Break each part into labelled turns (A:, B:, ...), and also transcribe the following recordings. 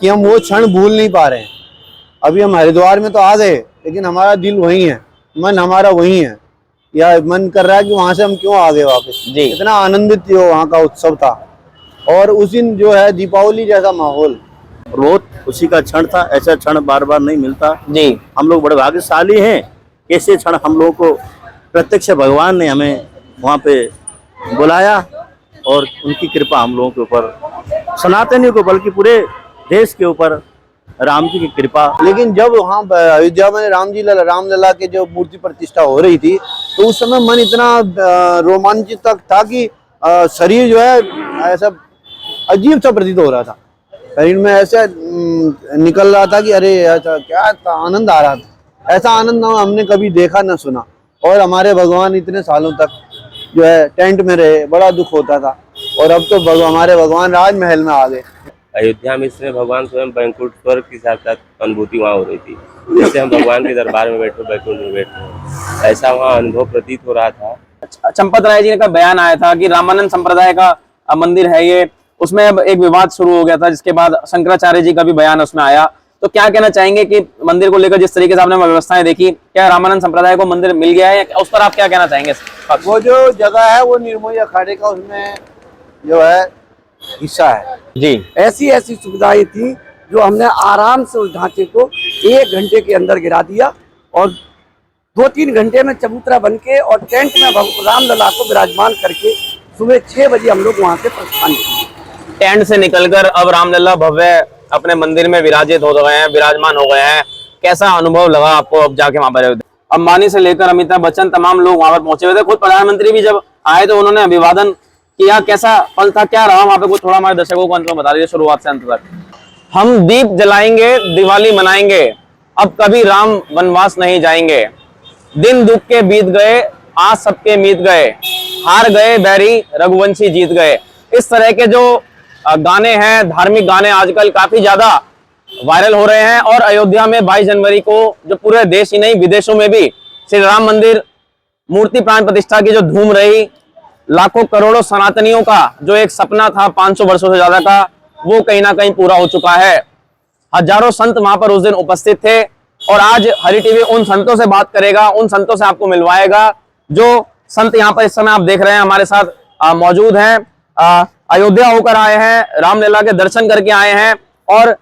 A: कि हम वो क्षण भूल नहीं पा रहे हैं। अभी हम हरिद्वार में तो आ गए, लेकिन हमारा दिल वहीं है, मन हमारा वहीं है, या मन कर रहा है कि वहां से हम क्यों आ गए वापस। इतना आनंदित जो वहाँ का उत्सव था, और उस दिन जो है दीपावली जैसा माहौल,
B: बहुत खुशी का क्षण था। ऐसा क्षण बार बार नहीं मिलता
C: जी।
B: हम लोग बड़े भाग्यशाली हैं। ऐसे क्षण हम लोगों को प्रत्यक्ष भगवान ने हमें वहाँ पे बुलाया, और उनकी कृपा हम लोगों के ऊपर, सनातनियों को बल्कि पूरे देश के ऊपर राम जी की कृपा।
A: लेकिन जब वहाँ अयोध्या में रामलला के जो मूर्ति प्रतिष्ठा हो रही थी, तो उस समय मन इतना रोमांचित था कि शरीर जो है ऐसा अजीब सा प्रतीत हो रहा था, शरीर में ऐसे निकल रहा था कि अरे ऐसा क्या आनंद आ रहा था। ऐसा आनंद हमने कभी देखा न सुना। और हमारे भगवान इतने सालों तक जो है टेंट में रहे, बड़ा दुख होता था, और अब तो हमारे भगवान राजमहल में आ गए।
D: अयोध्या में इसमें भगवान स्वयं बैकुंठ स्वर्ग की साक्षात अनुभूति वहाँ हो रही थी। जैसे हम भगवान के दरबार में बैठे, बैकुंठ में बैठे, ऐसा वहाँ अनुभव प्रतीत हो रहा था।
C: चंपत राय जी का बयान आया था कि रामानंद संप्रदाय का मंदिर है ये, उसमें अब एक विवाद शुरू हो गया था, जिसके बाद शंकराचार्य जी का भी बयान उसमें आया। तो क्या कहना चाहेंगे कि मंदिर को लेकर जिस तरीके से आपने व्यवस्थाएं देखी, क्या रामानंद संप्रदाय को मंदिर मिल गया है, उस पर आप क्या कहना चाहेंगे?
A: वो जो जगह है वो निर्मोही अखाड़े का उसमें जो है हिस्सा है
C: जी।
E: ऐसी ऐसी सुविधाएं थी जो हमने आराम से उस ढांचे को 1 घंटे के अंदर गिरा दिया, और 2-3 घंटे में चबूतरा बनके और टेंट में रामलला को विराजमान करके सुबह 6 बजे हम लोग वहाँ से प्रस्थान किए।
C: टेंट से निकलकर अब रामलला भव्य अपने मंदिर में विराजित हो गए हैं, विराजमान हो गए हैं। कैसा अनुभव लगा आपको अब जाके वहां पर? अंबानी से लेकर अमिताभ बच्चन तमाम लोग वहां पर पहुंचे हुए थे। खुद प्रधानमंत्री भी जब आए तो उन्होंने अभिवादन किया। कैसा पल था, क्या रहा वहां पे? कुछ थोड़ा हमारे दर्शकों को अंत में बता दीजिए, शुरुआत से अंत तक। हम दीप जलाएंगे, दिवाली मनाएंगे, अब कभी राम वनवास नहीं जाएंगे। दिन दुख के बीत गए, आज सबके मीत गए, हार गए बैरी, रघुवंशी जीत गए। इस तरह के जो गाने हैं, धार्मिक गाने आजकल काफी ज्यादा वायरल हो रहे हैं। और अयोध्या में 22 जनवरी को जो पूरे देश ही नहीं विदेशों में भी श्री राम मंदिर मूर्ति प्राण प्रतिष्ठा की जो धूम रही, लाखों करोड़ों सनातनियों का जो एक सपना था 500 वर्षों से ज्यादा का, वो कहीं ना कहीं पूरा हो चुका है। हजारों संत वहां पर उस दिन उपस्थित थे, और आज हरी टीवी उन संतों से बात करेगा, उन संतों से आपको मिलवाएगा जो संत यहाँ पर इस समय आप देख रहे हैं हमारे साथ मौजूद हैं। अयोध्या होकर आए हैं, रामलला के दर्शन करके आए हैं, और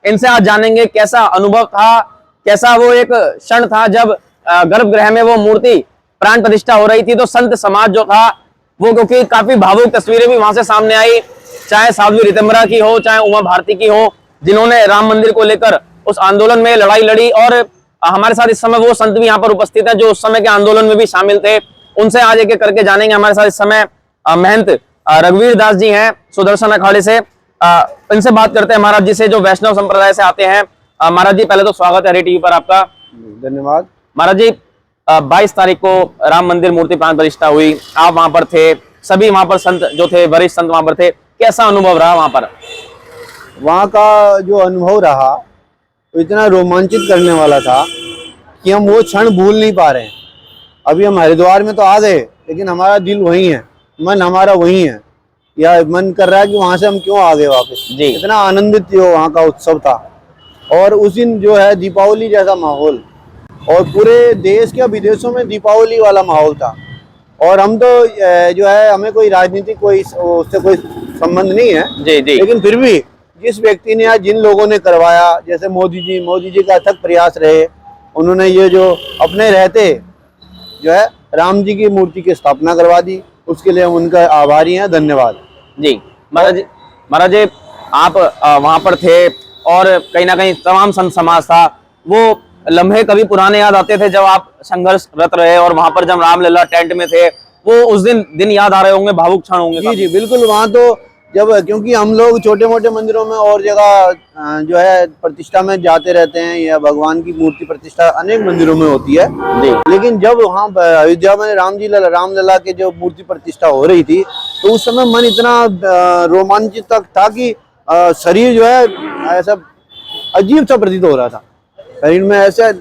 C: इनसे आज जानेंगे कैसा अनुभव था, कैसा वो एक क्षण था जब गर्भगृह में वो मूर्ति प्राण प्रतिष्ठा हो रही थी। तो संत समाज जो था वो, क्योंकि काफी भावुक तस्वीरें भी वहां से सामने आई, चाहे साध्वी रितंबरा की हो, चाहे उमा भारती की हो, जिन्होंने राम मंदिर को लेकर उस आंदोलन में लड़ाई लड़ी। और हमारे साथ इस समय वो संत भी यहाँ पर उपस्थित है जो उस समय के आंदोलन में भी शामिल थे। उनसे आज एक एक करके जानेंगे। हमारे साथ इस समय महंत रघुवीर दास जी हैं सुदर्शन अखाड़े से। इनसे बात करते हैं महाराज जी से, जो वैष्णव संप्रदाय से आते हैं। महाराज जी, पहले तो स्वागत है हरी टीवी पर आपका।
A: धन्यवाद।
C: महाराज जी, 22 तारीख को राम मंदिर मूर्ति प्राण प्रतिष्ठा हुई, आप वहां पर थे, सभी वहां पर संत जो थे, वरिष्ठ संत वहां पर थे। कैसा अनुभव रहा वहां पर?
A: वहाँ का जो अनुभव रहा तो इतना रोमांचित करने वाला था कि हम वो क्षण भूल नहीं पा रहे हैं। अभी हम हरिद्वार में तो आ गए, लेकिन हमारा दिल वहीं है, मन हमारा वहीं है, या मन कर रहा है कि वहां से हम क्यों आ गए वापस। इतना आनंदित जो वहाँ का उत्सव था, और उस दिन जो है दीपावली जैसा माहौल, और पूरे देश के विदेशों में दीपावली वाला माहौल था। और हम तो जो है, हमें कोई राजनीतिक उससे कोई संबंध नहीं है
C: जी जी,
A: लेकिन फिर भी जिस व्यक्ति ने या जिन लोगों ने करवाया, जैसे मोदी जी का अथक प्रयास रहे, उन्होंने ये जो अपने रहते जो है राम जी की मूर्ति की स्थापना करवा दी, उसके लिए हम उनका आभारी हैं। धन्यवाद
C: जी। महाराज जी, आप वहां पर थे, और कहीं ना कहीं तमाम संत समाज था। वो लम्हे कभी पुराने याद आते थे जब आप संघर्षरत रहे, और वहां पर जब रामलला टेंट में थे, वो उस दिन याद आ रहे होंगे, भावुक क्षण होंगे?
A: जी जी बिल्कुल। वहाँ तो जब, क्योंकि हम लोग छोटे मोटे मंदिरों में और जगह जो है प्रतिष्ठा में जाते रहते हैं, या भगवान की मूर्ति प्रतिष्ठा अनेक मंदिरों में होती है जी। लेकिन जब वहाँ अयोध्या में रामलला के जो मूर्ति प्रतिष्ठा हो रही थी, तो उस समय मन इतना रोमांचित था कि शरीर जो है ऐसा अजीब सा प्रतीत हो रहा था, शरीर में ऐसे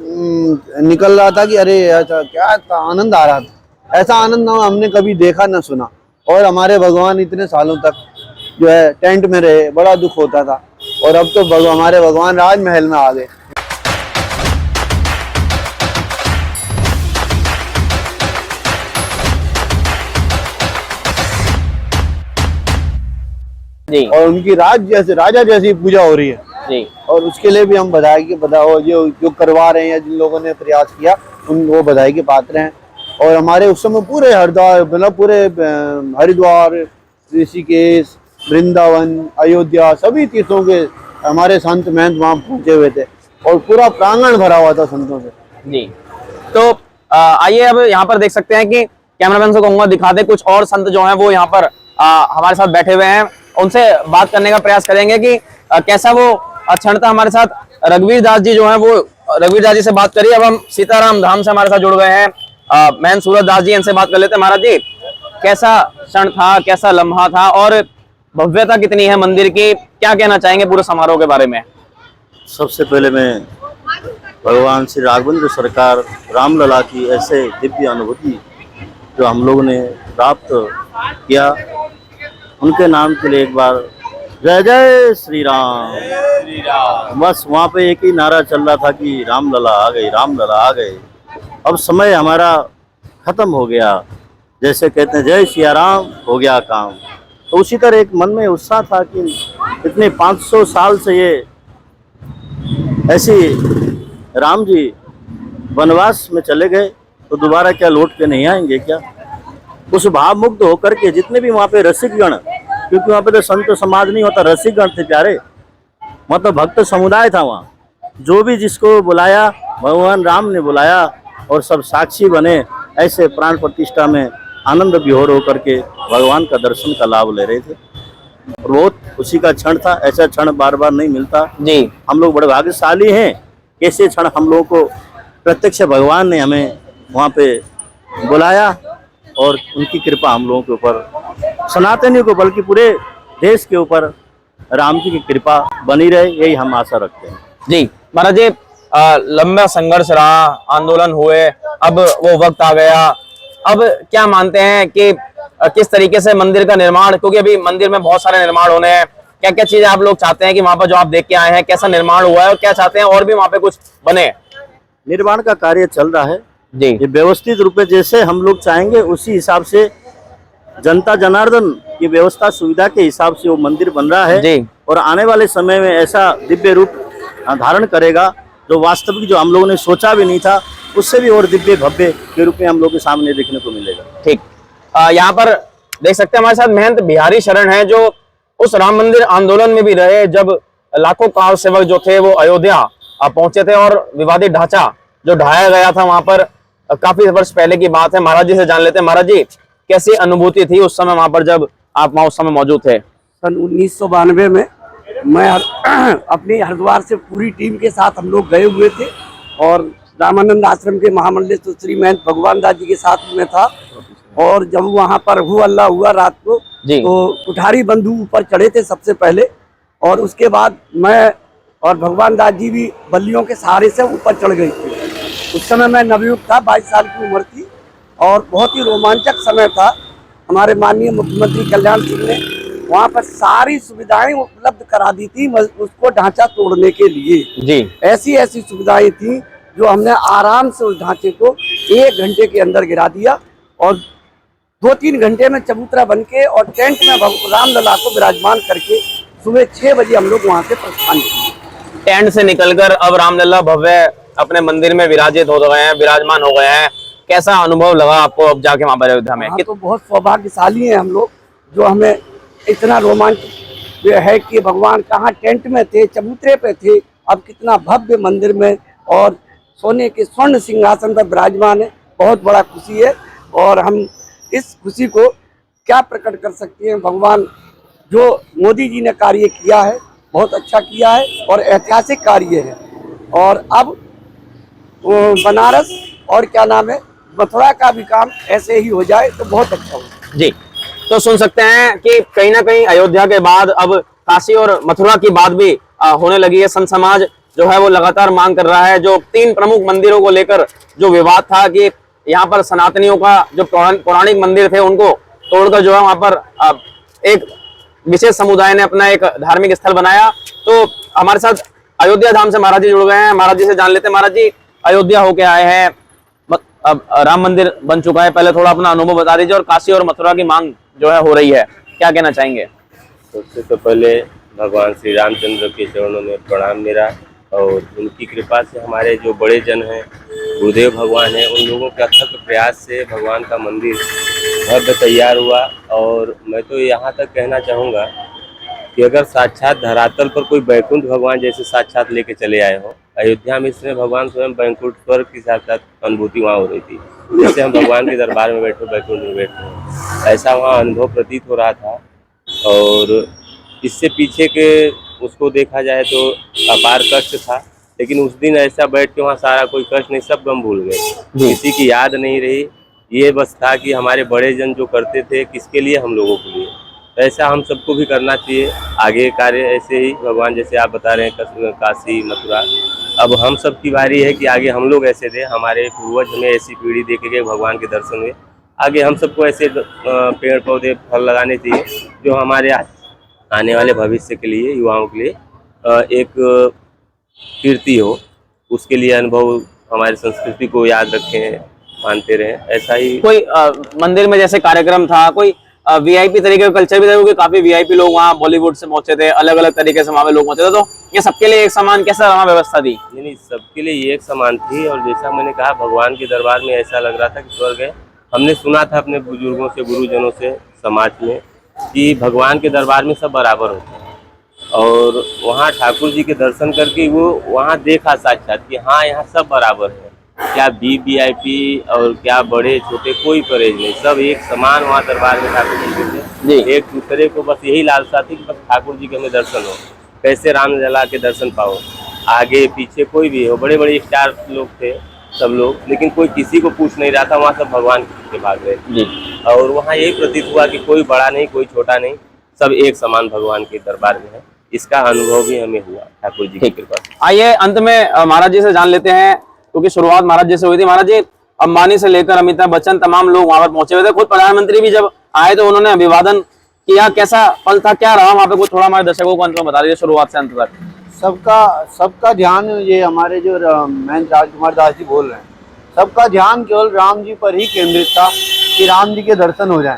A: निकल रहा था कि अरे ऐसा क्या आनंद आ रहा था। ऐसा आनंद हमने कभी देखा न सुना। और हमारे भगवान इतने सालों तक जो है टेंट में रहे, बड़ा दुख होता था, और अब तो हमारे भगवान राजमहल में आ गए।
C: जी
A: और उनकी राजा जैसी पूजा हो रही है
C: जी।
A: और उसके लिए भी हम बधाई के जो करवा रहे हैं या जिन लोगों ने प्रयास किया वो बधाई के पात्र हैं। और हमारे उस समय पूरे हरिद्वार, ऋषिकेश, वृंदावन, अयोध्या सभी तीर्थों के हमारे संत महंत वहाँ पहुंचे हुए थे और पूरा प्रांगण भरा हुआ था संतों से।
C: जी तो आइए अब यहाँ पर देख सकते हैं कि कैमरामैन से कहूंगा दिखा दे कुछ और संत जो हैं वो यहाँ पर हमारे साथ बैठे हुए हैं। उनसे बात करने का प्रयास करेंगे कि कैसा वो क्षण था हमारे साथ। रघुवीर दास जी जो हैं वो रघुवीर दास जी से बात करिए। अब हम सीताराम धाम से हमारे साथ जुड़ गए हैं महंत सूरत दास जी, इनसे बात कर लेते हैं। महाराज जी, कैसा क्षण था, कैसा लम्हा था और भव्यता कितनी है मंदिर की, क्या कहना चाहेंगे पूरे समारोह के बारे में?
B: सबसे पहले मैं भगवान श्री राघवेंद्र सरकार रामलला की ऐसे दिव्य अनुभूति जो हम लोगों ने प्राप्त किया, उनके नाम के लिए एक बार जय जय श्री राम। बस वहाँ पे एक ही नारा चल रहा था कि रामलला आ गई, रामलला आ गए। अब समय हमारा खत्म हो गया, जैसे कहते हैं जय सिया राम, हो गया काम। तो उसी तरह एक मन में उत्साह था कि इतने 500 साल से ये ऐसी राम जी वनवास में चले गए तो दोबारा क्या लौट के नहीं आएंगे क्या? उस भाव मुक्त होकर के जितने भी वहाँ पे रसिकगण, क्योंकि वहाँ पे तो संत समाज नहीं होता, रसिकगण थे प्यारे, मतलब भक्त समुदाय था वहाँ। जो भी जिसको बुलाया भगवान राम ने बुलाया और सब साक्षी बने, ऐसे प्राण प्रतिष्ठा में आनंद विभोर होकर के भगवान का दर्शन का लाभ ले रहे थे। और बहुत खुशी का क्षण था, ऐसा क्षण बार बार नहीं मिलता
C: जी।
B: हम लोग बड़े भाग्यशाली हैं। कैसे क्षण हम लोगों को प्रत्यक्ष भगवान ने हमें वहाँ पे बुलाया और उनकी कृपा हम लोगों के ऊपर, सनातनियों को बल्कि पूरे देश के ऊपर राम जी की कृपा बनी रहे, यही हम आशा रखते हैं।
C: जी महाराज जी, लंबा संघर्ष रहा, आंदोलन हुए, अब वो वक्त आ गया। अब क्या मानते हैं कि किस तरीके से मंदिर का निर्माण, क्योंकि अभी मंदिर में बहुत सारे निर्माण होने हैं, क्या क्या चीजें आप लोग चाहते हैं कि वहां पर जो आप देख के आए हैं कैसा निर्माण हुआ है और क्या चाहते हैं और भी वहां पे कुछ बने?
B: निर्माण का कार्य चल रहा है
C: जी।
B: ये व्यवस्थित रूप में जैसे हम लोग चाहेंगे उसी हिसाब से जनता जनार्दन की व्यवस्था सुविधा के हिसाब से वो मंदिर बन रहा है
C: जी।
B: और आने वाले समय में ऐसा दिव्य रूप धारण करेगा जो वास्तविक जो हम लोगों ने सोचा भी नहीं था, उससे भी और दिव्य भव्य के रूप में हम लोग के सामने देखने को मिलेगा।
C: ठीक, यहाँ पर देख सकते हैं हमारे साथ महंत बिहारी शरण है जो उस राम मंदिर आंदोलन में भी रहे, जब लाखों कार सेवक जो थे वो अयोध्या पहुंचे थे और विवादित ढांचा जो ढाया गया था वहां पर, काफी वर्ष पहले की बात है। महाराज जी से जान लेते हैं। महाराज जी, कैसी अनुभूति थी उस समय वहां पर जब आप वहां उस समय मौजूद थे?
E: सन 1992 में मैं अपनी हरिद्वार से पूरी टीम के साथ हम लोग गए हुए थे और रामानंद आश्रम के महामंडलेश्वर श्री महंत भगवान दास जी के साथ में था। और जब वहाँ पर हु अल्लाह हुआ रात को, तो कुठारी बंधु ऊपर चढ़े थे सबसे पहले और उसके बाद मैं और भगवान दास जी भी बल्लियों के सहारे से ऊपर चढ़ गए थे। उस समय मैं नवयुवक था, 22 साल की उम्र थी और बहुत ही रोमांचक समय था। हमारे माननीय मुख्यमंत्री कल्याण सिंह ने वहाँ पर सारी सुविधाएं उपलब्ध करा दी थी उसको ढांचा तोड़ने के लिए
C: जी।
E: ऐसी ऐसी सुविधाएं थी जो हमने आराम से उस ढांचे को 1 घंटे के अंदर गिरा दिया और 2-3 घंटे में चबूतरा बनके और टेंट में रामलला को विराजमान करके सुबह 6 बजे हम लोग वहाँ से प्रस्थान किए।
C: टेंट से निकलकर अब रामलला भव्य अपने मंदिर में विराजित हो गए हैं, विराजमान हो गए हैं। कैसा अनुभव लगा आपको अब जाके वहाँ पर अयोध्या में?
E: तो बहुत सौभाग्यशाली हैं हम लोग जो हमें इतना रोमांच है कि भगवान कहाँ टेंट में थे, चबूतरे पे थे, अब कितना भव्य मंदिर में और सोने के स्वर्ण सिंहासन पर विराजमान है। बहुत बड़ा खुशी है और हम इस खुशी को क्या प्रकट कर सकते हैं। भगवान जो मोदी जी ने कार्य किया है बहुत अच्छा किया है और ऐतिहासिक कार्य है और अब बनारस और क्या नाम है मथुरा का भी काम ऐसे ही हो जाए तो बहुत अच्छा होगा।
C: जी, तो सुन सकते हैं कि कहीं ना कहीं अयोध्या के बाद अब काशी और मथुरा की बात भी होने लगी है। संत समाज जो है वो लगातार मांग कर रहा है। जो 3 प्रमुख मंदिरों को लेकर जो विवाद था कि यहाँ पर सनातनियों का जो पौराणिक मंदिर थे उनको तोड़कर जो है वहां पर एक विशेष समुदाय ने अपना एक धार्मिक स्थल बनाया। तो हमारे साथ अयोध्या धाम से महाराज जी जुड़ गए हैं, महाराज जी से जान लेते हैं। महाराज जी, अयोध्या होके आए हैं, अब राम मंदिर बन चुका है, पहले थोड़ा अपना अनुभव बता दीजिए। और काशी और मथुरा की मांग जो है हो रही है, क्या कहना चाहेंगे?
D: सबसे तो पहले भगवान श्री रामचंद्र के चरणों में प्रणाम मेरा, और उनकी कृपा से हमारे जो बड़े जन हैं, गुरुदेव भगवान हैं, उन लोगों के अथक प्रयास से भगवान का मंदिर भव्य तैयार हुआ। और मैं तो यहाँ तक कहना चाहूँगा कि अगर साक्षात धरातल पर कोई बैकुंठ भगवान जैसे साक्षात लेके चले आए हो, अयोध्या में इसमें भगवान स्वयं बैकुंठ स्वर्ग की साक्षात अनुभूति वहाँ हो रही थी। जैसे हम भगवान के दरबार में बैठे, बैकुंठ में बैठे, ऐसा वहाँ अनुभव प्रतीत हो रहा था। और इससे पीछे के उसको देखा जाए तो अपार कष्ट था, लेकिन उस दिन ऐसा बैठ के वहाँ सारा कोई कष्ट नहीं, सब गम भूल गए, किसी की याद नहीं रही। ये बस था कि हमारे बड़े जन जो करते थे किसके लिए, हम लोगों के लिए। तो ऐसा हम सबको भी करना चाहिए, आगे कार्य ऐसे ही भगवान जैसे आप बता रहे हैं काशी मथुरा, अब हम सब की बारी है कि आगे हम लोग ऐसे थे, हमारे पूर्वज हमें ऐसी पीढ़ी देखे गए भगवान के दर्शन हुए, आगे हम सबको ऐसे पेड़ पौधे फल लगाने चाहिए जो हमारे आने वाले भविष्य के लिए, युवाओं के लिए एक कीर्ति हो। उसके लिए अनुभव हमारी संस्कृति को याद रखें, मानते रहें। ऐसा ही
C: कोई मंदिर में जैसे कार्यक्रम था, कोई वीआईपी तरीके का कल्चर भी था, क्योंकि काफी वीआईपी लोग वहाँ बॉलीवुड से पहुंचे थे, अलग अलग तरीके से वहाँ पे लोग पहुंचे थे, तो ये सबके लिए एक समान कैसा वहाँ व्यवस्था थी?
D: नहीं, सबके लिए ये एक समान थी। और जैसा मैंने कहा, भगवान के दरबार में ऐसा लग रहा था कि स्वर्ग है। हमने सुना था अपने बुजुर्गों से, गुरुजनों से, समाज में, कि भगवान के दरबार में सब बराबर होते हैं। और वहाँ ठाकुर जी के दर्शन करके वो वहाँ देखा साक्षात कि हाँ, यहाँ सब बराबर है, क्या वीवीआईपी और क्या बड़े छोटे कोई परहेज नहीं, सब एक समान वहाँ दरबार में ठाकुर जी के थे। एक दूसरे को बस यही लालसा थी कि बस ठाकुर जी के हमें दर्शन हो, कैसे रामलला के दर्शन पाओ। आगे पीछे कोई भी हो, बड़े बड़े स्टार लोग थे सब लोग, लेकिन कोई किसी को पूछ नहीं रहा था, वहाँ सब भगवान के भाग रहे। और वहाँ यही प्रतीत हुआ कि कोई बड़ा नहीं, कोई छोटा नहीं, सब एक समान भगवान के दरबार में है। इसका अनुभव भी हमें हुआ ठाकुर जी की कृपा से।
C: आइए अंत में महाराज जी से जान लेते हैं, क्योंकि शुरुआत महाराज जी से हुई थी। महाराज जी, अंबानी से लेकर अमिताभ बच्चन तमाम लोग वहां पर पहुंचे हुए थे, खुद प्रधानमंत्री भी जब आए तो उन्होंने अभिवादन किया, कैसा पल था, क्या रहा वहां पे, कुछ थोड़ा हमारे दर्शकों को अंत में बता दीजिए, शुरुआत से अंत तक।
A: सबका ध्यान, ये हमारे जो महंत राजकुमार दास जी बोल रहे हैं, सबका ध्यान केवल राम जी पर ही केंद्रित था कि राम जी के दर्शन हो जाएं।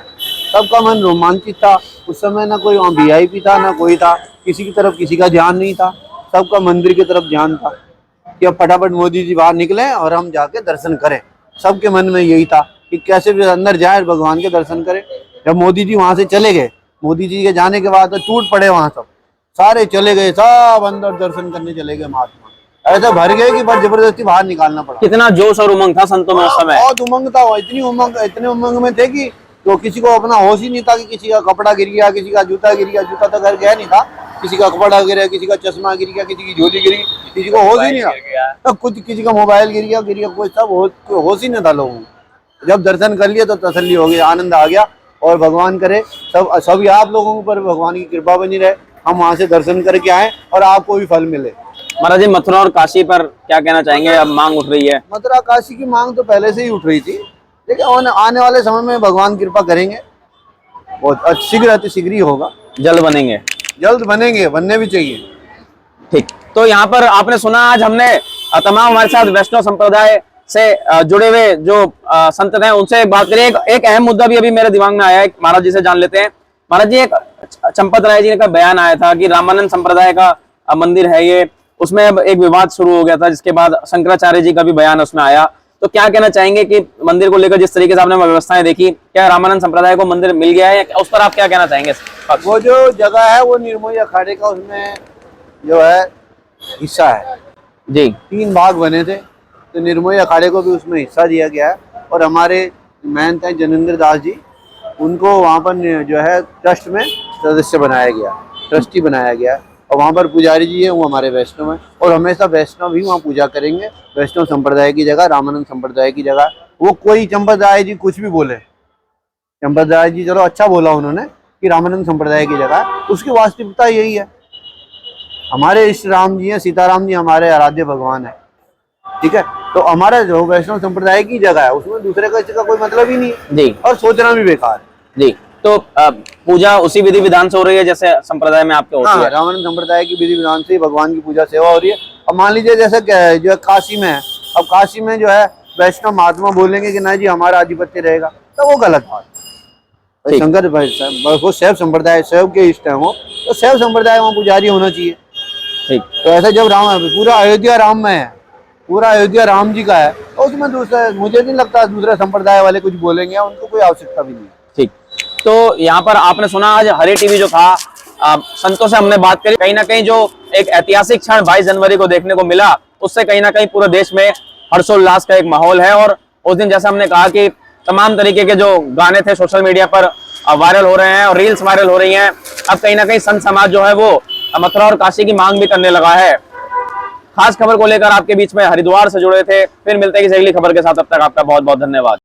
A: सबका मन रोमांचित था। उस समय ना कोई वहाँ वीआईपी था, ना कोई था, किसी की तरफ किसी का ध्यान नहीं था, सबका मंदिर की तरफ ध्यान था कि अब फटाफट मोदी जी बाहर निकलें और हम जाके दर्शन करें। सबके मन में यही था कि कैसे भी अंदर जाए, भगवान के दर्शन करें। जब मोदी जी वहाँ से चले गए, मोदी जी के जाने के बाद तो टूट पड़े, वहाँ सब सारे चले गए, सब अंदर दर्शन करने चले गए। महात्मा ऐसे भर गए कि बस जबरदस्ती बाहर निकालना पड़ा।
C: कितना जोश और उमंग था संतों में उस समय,
A: बहुत उमंग था, इतने उमंग में थे कि तो किसी को अपना होश ही नहीं था कि किसी का कपड़ा गिर गया, किसी का जूता गिर गया, जूता तो घर गया नहीं था, किसी का कपड़ा गिर गया, किसी का चश्मा गिर गया, किसी की झोली गिर गई, किसी को होश ही नहीं था, कुछ किसी का मोबाइल गिर गया, कोई सब होश ही नहीं था लोगों को। जब दर्शन कर लिया तो तसल्ली हो गई, आनंद आ गया। और भगवान करे सभी आप लोगों पर भगवान की कृपा बनी रहे, हम वहाँ से दर्शन करके आए और आपको भी फल मिले।
C: महाराज जी, मथुरा और काशी पर क्या कहना चाहेंगे? अब मांग उठ रही है।
A: मथुरा काशी की मांग तो पहले से ही उठ रही थी, लेकिन आने वाले समय में भगवान कृपा करेंगे, बहुत शीघ्र अति शीघ्र ही होगा,
C: जल्द बनेंगे,
A: जल्द बनेंगे, बनने भी चाहिए।
C: ठीक। तो यहाँ पर आपने सुना, आज हमने तमाम हमारे साथ वैष्णव संप्रदाय से जुड़े हुए जो संत हैं उनसे बात करें। एक अहम मुद्दा भी अभी मेरे दिमाग में आया है, महाराज जी से जान लेते हैं। महाराज जी, एक चंपत राय जी का बयान आया था कि रामानंद संप्रदाय का मंदिर है ये, उसमें अब एक विवाद शुरू हो गया था, जिसके बाद शंकराचार्य जी का भी बयान उसमें आया। तो क्या कहना चाहेंगे कि मंदिर को लेकर जिस तरीके से आपने व्यवस्थाएं देखी, क्या रामानंद संप्रदाय को मंदिर मिल गया है, उस पर आप क्या कहना चाहेंगे?
A: वो जो जगह है वो निर्मोही अखाड़े का, उसमें जो है हिस्सा है
C: जी,
A: 3 भाग बने थे, तो निर्मोही अखाड़े को भी उसमें हिस्सा दिया गया है। और हमारे महंत हैं जनेंद्र दास जी, उनको वहाँ पर जो है ट्रस्ट में सदस्य बनाया गया, ट्रस्टी बनाया गया। और वहाँ पर पुजारी जी हैं, वो हमारे वैष्णव हैं, और हमेशा वैष्णव ही वहाँ पूजा करेंगे। वैष्णव संप्रदाय की जगह, रामानंद संप्रदाय की जगह। वो कोई चंपत राय जी कुछ भी बोले, चंपत राय जी चलो अच्छा बोला उन्होंने कि रामानंद संप्रदाय की जगह, उसकी वास्तविकता यही है। हमारे इष्ट राम जी हैं, सीताराम जी हमारे आराध्य भगवान है, ठीक है। तो हमारा जो वैष्णव संप्रदाय की जगह है, उसमें दूसरे का इसका कोई मतलब ही नहीं है
C: जी,
A: और सोचना भी बेकार है
C: जी। तो पूजा उसी विधि विधान से हो रही है जैसे संप्रदाय में आपके होती
A: हाँ,
C: है?
A: रामायण संप्रदाय की विधि विधान से ही भगवान की पूजा सेवा हो रही है। अब मान लीजिए जैसे जो है काशी में है, अब काशी में जो है वैष्णव महात्मा बोलेंगे कि नहीं जी हमारा आधिपत्य रहेगा, तो वो गलत बात है।
C: ठीक।
A: शंकर भाई साहब वो शैव संप्रदाय, शैव के इष्ट है वो, तो शैव संप्रदाय वहाँ पुजारी होना चाहिए।
C: ठीक।
A: तो ऐसा जब पूरा अयोध्या राम में है, पूरा अयोध्या राम जी का है, तो उसमें दूसरा मुझे नहीं लगता दूसरा संप्रदाय वाले कुछ बोलेंगे, उनको कोई आवश्यकता भी नहीं है।
C: ठीक। तो यहाँ पर आपने सुना आज हरे टीवी जो था, संतों से हमने बात करी, कहीं ना कहीं जो एक ऐतिहासिक क्षण 22 जनवरी को देखने को मिला, उससे कहीं ना कहीं पूरे देश में हर्षोल्लास का एक माहौल है। और उस दिन जैसा हमने कहा कि तमाम तरीके के जो गाने थे सोशल मीडिया पर वायरल हो रहे हैं और रील्स वायरल हो रही हैं। अब कहीं ना कहीं संत समाज जो है वो मथुरा और काशी की मांग भी करने लगा है। खास खबर को लेकर आपके बीच में हरिद्वार से जुड़े थे। फिर मिलते हैं किसी अगली खबर के साथ, तब तक आपका बहुत बहुत धन्यवाद।